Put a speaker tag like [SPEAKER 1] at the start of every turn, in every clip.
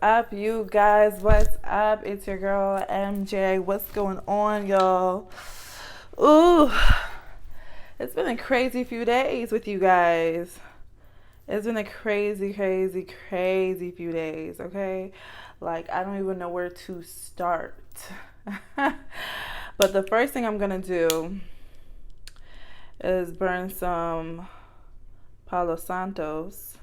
[SPEAKER 1] up, you guys? What's up? It's your girl MJ. What's going on, y'all? Ooh, it's been a crazy few days with you guys. It's been a crazy few days, okay? Like, I don't even know where to start. But the first thing I'm gonna do is burn some Palo Santos,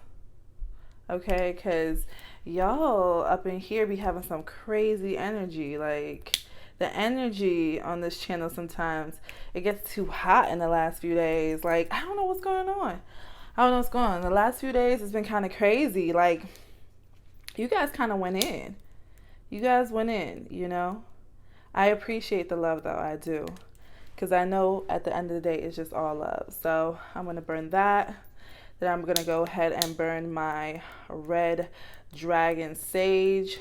[SPEAKER 1] okay? Because y'all up in here be having some crazy energy. Like, the energy on this channel sometimes, it gets too hot in the last few days. Like, I don't know what's going on. I don't know what's going on. The last few days it's been kind of crazy. Like, you guys kind of went in. You guys went in, you know? I appreciate the love, though. I do. Because I know at the end of the day, it's just all love. So I'm going to burn that. Then I'm going to go ahead and burn my red dragon sage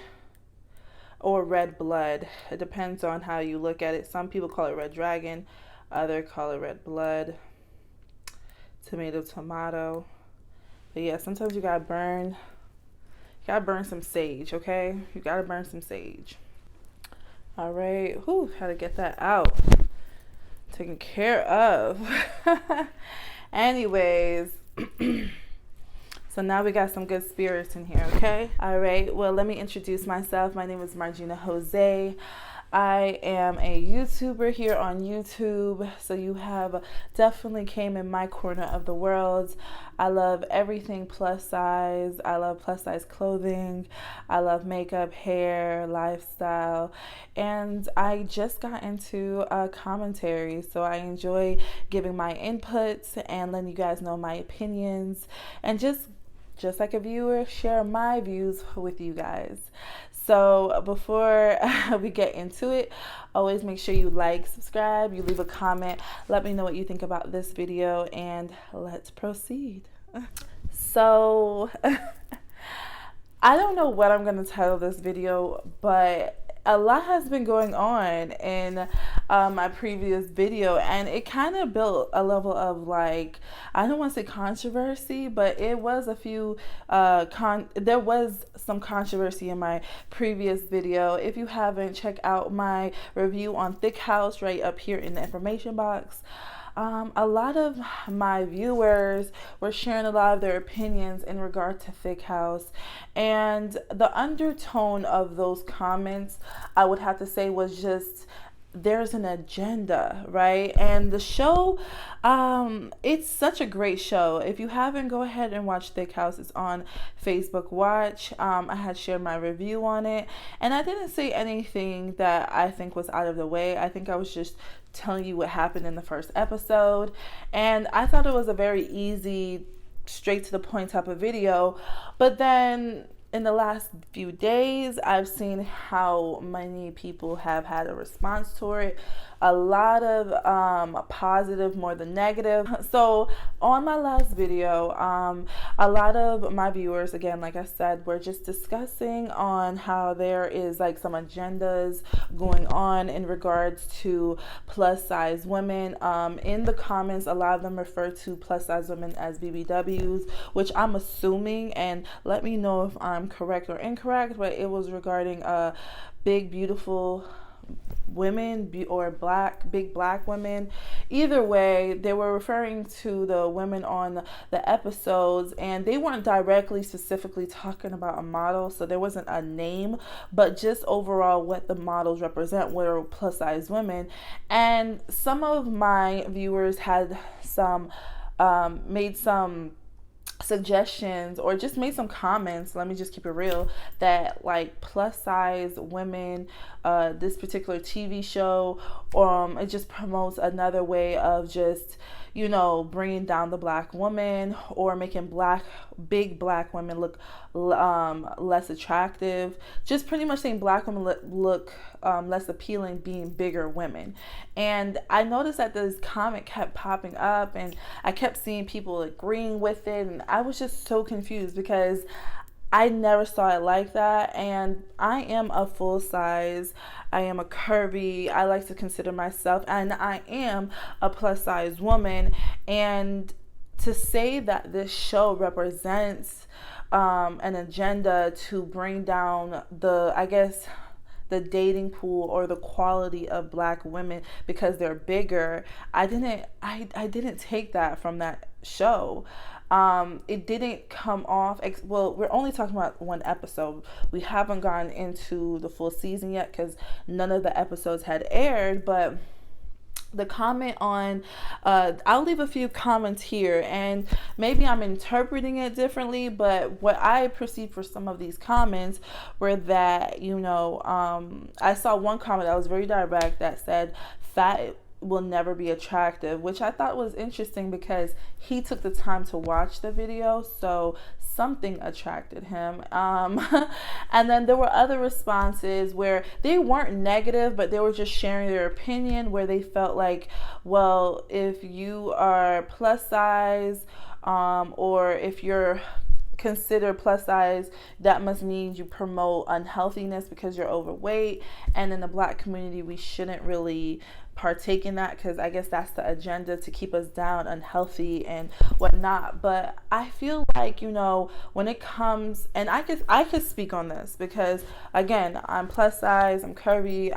[SPEAKER 1] or red blood. It depends on how you look at it. Some people call it red dragon. Others call it red blood. Tomato. But yeah, sometimes you got to burn. You got to burn some sage, okay? You got to burn some sage. All right. Whew, had to get that out. Taken care of. Anyways, so now we got some good spirits in here, okay? All right, well, let me introduce myself. My name is Margina Jose. I am a YouTuber here on YouTube, so you have definitely came in my corner of the world. I love everything plus size. I love plus size clothing. I love makeup, hair, lifestyle, and I just got into commentary, so I enjoy giving my inputs and letting you guys know my opinions, and just like a viewer, share my views with you guys. So before we get into it, always make sure you like, subscribe, you leave a comment, let me know what you think about this video, and let's proceed. So I don't know what I'm going to title this video, but a lot has been going on in my previous video, and it kind of built a level of, like, I don't want to say controversy, but it was a few there was some controversy in my previous video. If you haven't, check out my review on Thick House right up here in the information box. A lot of my viewers were sharing a lot of their opinions in regard to Thick House, and the undertone of those comments, I would have to say, was just there's an agenda, right? And the show, it's such a great show. If you haven't, go ahead and watch Thick House. It's on Facebook Watch. I had shared my review on it, and I didn't say anything that I think was out of the way. I think I was just telling you what happened in the first episode, and I thought it was a very easy, straight to the point type of video. But then in the last few days, I've seen how many people have had a response to it. A lot of positive more than negative. So on my last video, a lot of my viewers, again, like I said, were just discussing on how there is like some agendas going on in regards to plus size women. In the comments, a lot of them refer to plus size women as BBWs, which I'm assuming, and let me know if I'm correct or incorrect, but it was regarding big beautiful women or big black women. Either way, they were referring to the women on the episodes, and they weren't directly specifically talking about a model, so there wasn't a name, but just overall what the models represent were plus size women. And some of my viewers had some made some suggestions or just made some comments, let me just keep it real, that like plus size women, this particular TV show, it just promotes another way of just, you know, bringing down the black woman or making big black women look less attractive, just pretty much saying black women look less appealing being bigger women. And I noticed that this comment kept popping up, and I kept seeing people agreeing with it, and I was just so confused because I never saw it like that. And I am a full size, I am a curvy, I like to consider myself, and I am a plus size woman. And to say that this show represents an agenda to bring down the dating pool or the quality of black women because they're bigger. I didn't take that from that show. It didn't come off. Well, we're only talking about one episode. We haven't gone into the full season yet because none of the episodes had aired, but the comment on I'll leave a few comments here, and maybe I'm interpreting it differently, but what I perceived for some of these comments were that, I saw one comment that was very direct that said fat will never be attractive, which I thought was interesting because he took the time to watch the video, so something attracted him. And then there were other responses where they weren't negative, but they were just sharing their opinion, where they felt like, well, if you are plus size, or if you're consider plus size, that must mean you promote unhealthiness because you're overweight, and in the black community we shouldn't really partake in that because I guess that's the agenda, to keep us down, unhealthy and whatnot. But I feel like, when it comes, and I could speak on this because again, I'm plus size, I'm curvy,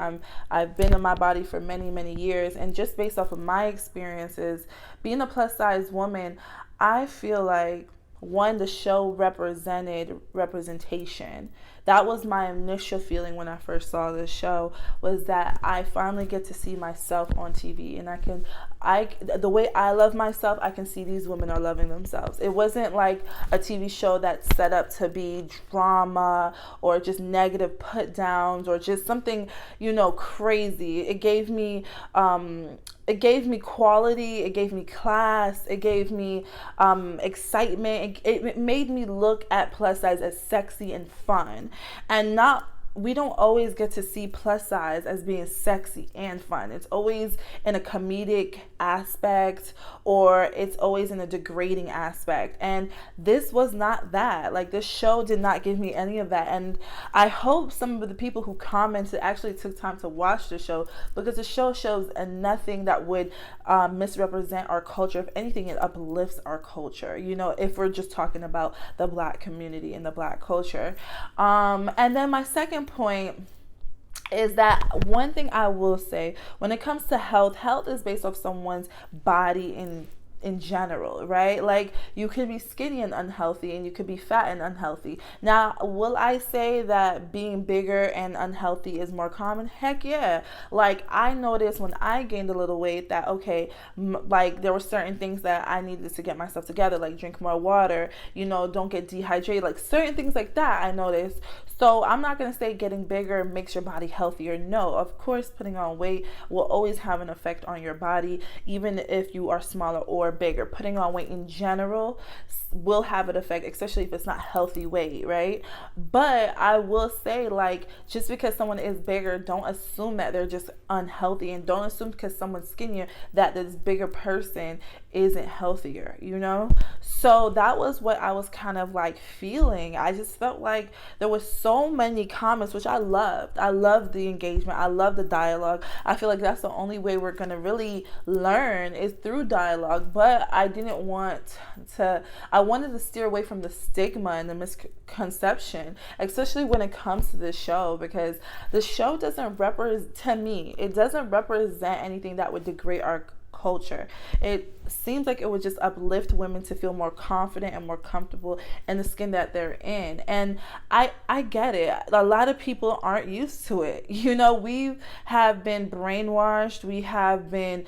[SPEAKER 1] I've been in my body for many years, and just based off of my experiences being a plus size woman, I feel like, one, the show represented representation. That was my initial feeling when I first saw this show, was that I finally get to see myself on TV, and the way I love myself, I can see these women are loving themselves. It wasn't like a TV show that's set up to be drama or just negative put downs or just something, crazy. It gave me quality, it gave me class, it gave me excitement. It made me look at plus size as sexy and fun, and we don't always get to see plus size as being sexy and fun. It's always in a comedic aspect, or it's always in a degrading aspect. And this was not that. Like, this show did not give me any of that. And I hope some of the people who commented actually took time to watch the show, because the show shows nothing that would misrepresent our culture. If anything, it uplifts our culture, if we're just talking about the black community and the black culture. And then my second point is that one thing I will say, when it comes to health is based off someone's body in general, right? Like, you could be skinny and unhealthy, and you could be fat and unhealthy. Now, will I say that being bigger and unhealthy is more common? Heck yeah. Like, I noticed when I gained a little weight that, okay, like, there were certain things that I needed to get myself together, like drink more water, don't get dehydrated, like certain things like that I noticed. So I'm not going to say getting bigger makes your body healthier. No, of course, putting on weight will always have an effect on your body, even if you are smaller or bigger. Putting on weight in general will have an effect, especially if it's not healthy weight, right? But I will say, like, just because someone is bigger, don't assume that they're just unhealthy, and don't assume because someone's skinnier that this bigger person isn't healthier, So that was what I was kind of like feeling. I just felt like there was so many comments, which I loved. I loved the engagement. I love the dialogue. I feel like that's the only way we're going to really learn is through dialogue. But I wanted to steer away from the stigma and the misconception, especially when it comes to this show, because the show doesn't represent anything that would degrade our culture. It seems like it would just uplift women to feel more confident and more comfortable in the skin that they're in. And I get it. A lot of people aren't used to it. We have been brainwashed. We have been,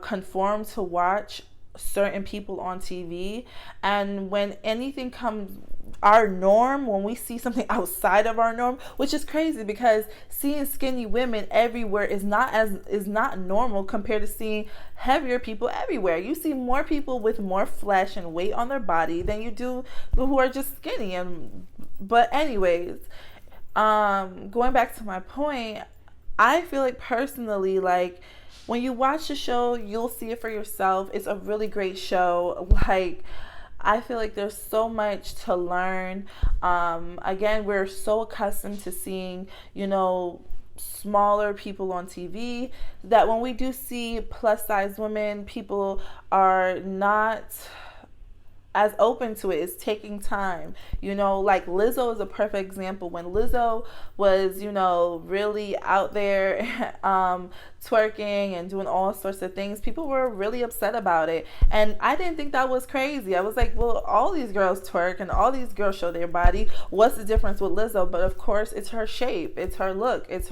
[SPEAKER 1] conformed to watch certain people on TV. And when anything comes our norm, when we see something outside of our norm, which is crazy because seeing skinny women everywhere is not normal compared to seeing heavier people everywhere. You see more people with more flesh and weight on their body than you do who are just skinny. But anyways, going back to my point, I feel like personally, like, when you watch the show, you'll see it for yourself. It's a really great show. Like, I feel like there's so much to learn. Again, we're so accustomed to seeing, smaller people on TV, that when we do see plus size women, people are not as open to it. It's taking time. You know, like Lizzo is a perfect example. When Lizzo was, you know, really out there twerking and doing all sorts of things, people were really upset about it. And I didn't think that was crazy. I was like, well, all these girls twerk and all these girls show their body. What's the difference with Lizzo? But of course, it's her shape, it's her look, it's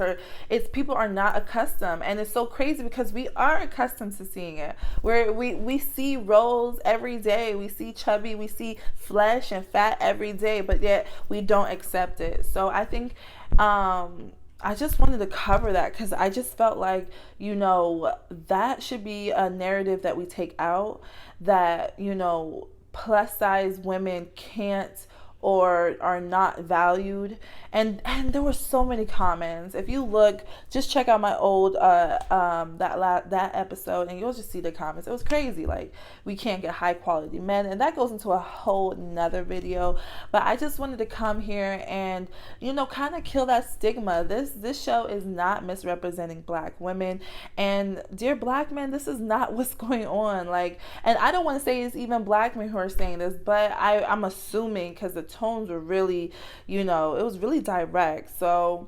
[SPEAKER 1] people are not accustomed. And it's so crazy because we are accustomed to seeing it. Where we see rolls every day, we see chubby, we see flesh and fat every day, but yet we don't accept it. So I think I just wanted to cover that because I just felt like, you know, that should be a narrative that we take out, that, you know, plus size women can't or are not valued. And there were so many comments. If you look, just check out my old that episode and you'll just see the comments. It was crazy. Like, we can't get high quality men, and that goes into a whole nother video. But I just wanted to come here and, you know, kind of kill that stigma. This show is not misrepresenting black women, and dear black men, this is not what's going on. Like, and I don't want to say it's even black men who are saying this, but I'm assuming, because the tones were really, you know, it was really direct. So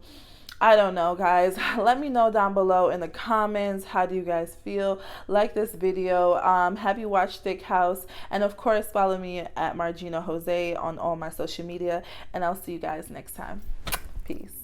[SPEAKER 1] I don't know, guys. Let me know down below in the comments, how do you guys feel? Like this video. Have you watched Thick House? And of course, follow me at Margina Jose on all my social media, and I'll see you guys next time. Peace.